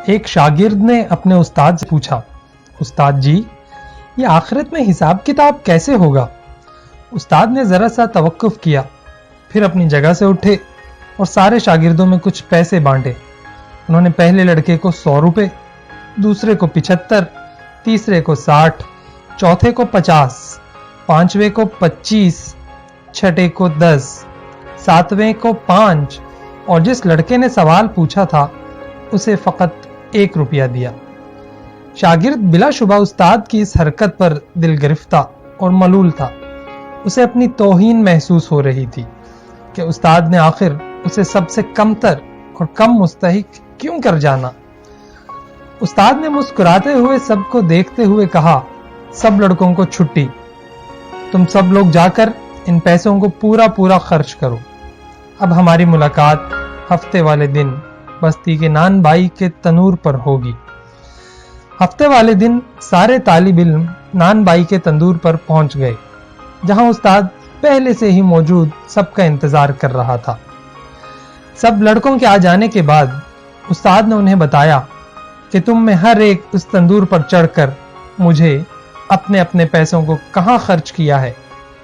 ایک شاگرد نے اپنے استاد سے پوچھا، استاد جی یہ آخرت میں حساب کتاب کیسے ہوگا؟ استاد نے ذرا سا توقف کیا، پھر اپنی جگہ سے اٹھے اور سارے شاگردوں میں کچھ پیسے بانٹے۔ انہوں نے پہلے لڑکے کو 100 روپے، دوسرے کو 75، تیسرے کو 60، چوتھے کو 50، پانچویں کو 25، چھٹے کو 10، ساتویں کو 5 اور جس لڑکے نے سوال پوچھا تھا اسے فقط 1 روپیہ دیا۔ شاگرد بلا شبہ استاد کی اس حرکت پر دل گرفتہ اور ملول تھا۔ اسے اپنی توہین محسوس ہو رہی تھی کہ استاد نے آخر اسے سب سے کمتر اور کم مستحق کیوں کر جانا۔ استاد نے مسکراتے ہوئے سب کو دیکھتے ہوئے کہا، سب لڑکوں کو چھٹی، تم سب لوگ جا کر ان پیسوں کو پورا خرچ کرو۔ اب ہماری ملاقات ہفتے والے دن بستی کے نان بائی کے تنور پر ہوگی۔ ہفتے والے دن سارے طالب علم نان بائی کے تندور پر پہنچ گئے، جہاں استاد پہلے سے ہی موجود سب کا انتظار کر رہا تھا۔ سب لڑکوں کے آ جانے کے بعد استاد نے انہیں بتایا کہ تم میں ہر ایک اس تندور پر چڑھ کر مجھے اپنے اپنے پیسوں کو کہاں خرچ کیا ہے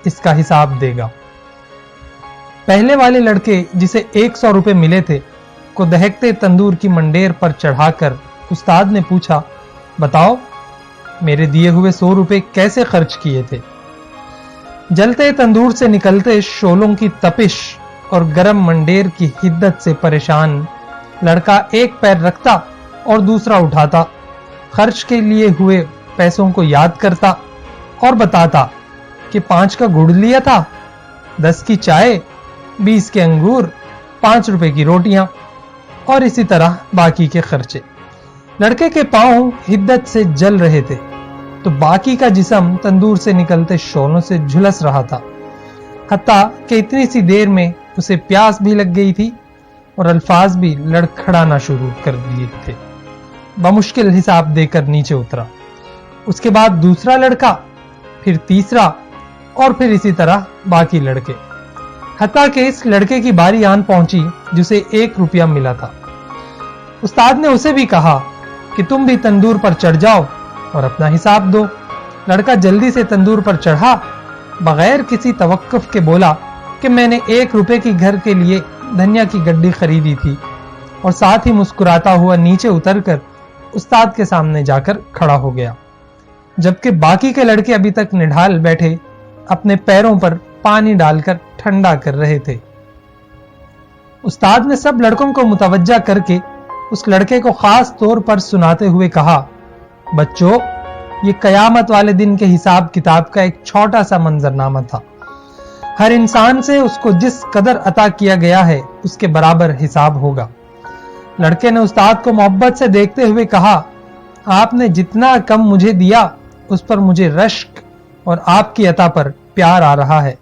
اس کا حساب دے گا۔ پہلے والے لڑکے جسے 100 روپے ملے تھے کو دہکتے تندور کی منڈیر پر چڑھا کر استاد نے پوچھا، بتاؤ میرے دیے ہوئے 100 روپے کیسے خرچ کیے تھے؟ جلتے تندور سے نکلتے شعلوں کی تپش اور گرم منڈیر کی حدت سے پریشان لڑکا ایک پیر رکھتا اور دوسرا اٹھاتا، خرچ کے لیے ہوئے پیسوں کو یاد کرتا اور بتاتا کہ 5 کا گڑ لیا تھا، 10 کی چائے، 20 کے انگور، 5 روپے کی روٹیاں اور اسی طرح باقی کے خرچے۔ لڑکے کے پاؤں حدت سے جل رہے تھے تو باقی کا جسم تندور سے نکلتے شعلوں سے جھلس رہا تھا، حتیٰ کہ اتنی سی دیر میں اسے پیاس بھی لگ گئی تھی اور الفاظ بھی لڑکھڑانا شروع کر دیے تھے۔ بمشکل حساب دے کر نیچے اترا، اس کے بعد دوسرا لڑکا، پھر تیسرا اور پھر اسی طرح باقی لڑکے، حتیٰ کہ اس لڑکے کی باری آن پہنچی جسے 1 روپیہ ملا تھا۔ استاد نے اسے بھی کہا کہ تم بھی تندور پر چڑھ جاؤ اور اپنا حساب دو۔ لڑکا جلدی سے تندور پر چڑھا، بغیر کسی توقف کے بولا کہ میں نے 1 روپے کی گھر کے لیے دھنیا کی گڈی خریدی تھی، اور ساتھ ہی مسکراتا ہوا نیچے اتر کر استاد کے سامنے جا کر کھڑا ہو گیا، جبکہ باقی کے لڑکے ابھی تک نڈھال بیٹھے اپنے پیروں پر پانی ڈال کر ٹھنڈا کر رہے تھے۔ استاد نے سب لڑکوں کو متوجہ کر کے اس لڑکے کو خاص طور پر سناتے ہوئے کہا، بچوں یہ قیامت والے دن کے حساب کتاب کا ایک چھوٹا سا منظرنامہ تھا۔ ہر انسان سے اس کو جس قدر عطا کیا گیا ہے اس کے برابر حساب ہوگا۔ لڑکے نے استاد کو محبت سے دیکھتے ہوئے کہا، آپ نے جتنا کم مجھے دیا اس پر مجھے رشک اور آپ کی عطا پر پیار آ رہا ہے،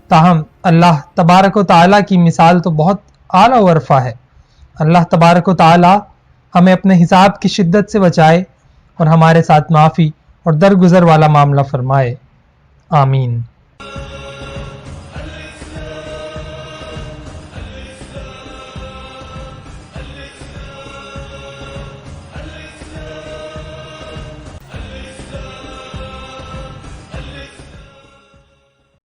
تاہم اللہ تبارک و تعالیٰ کی مثال تو بہت اعلیٰ و عرفہ ہے۔ اللہ تبارک و تعالیٰ ہمیں اپنے حساب کی شدت سے بچائے اور ہمارے ساتھ معافی اور درگزر والا معاملہ فرمائے، آمین۔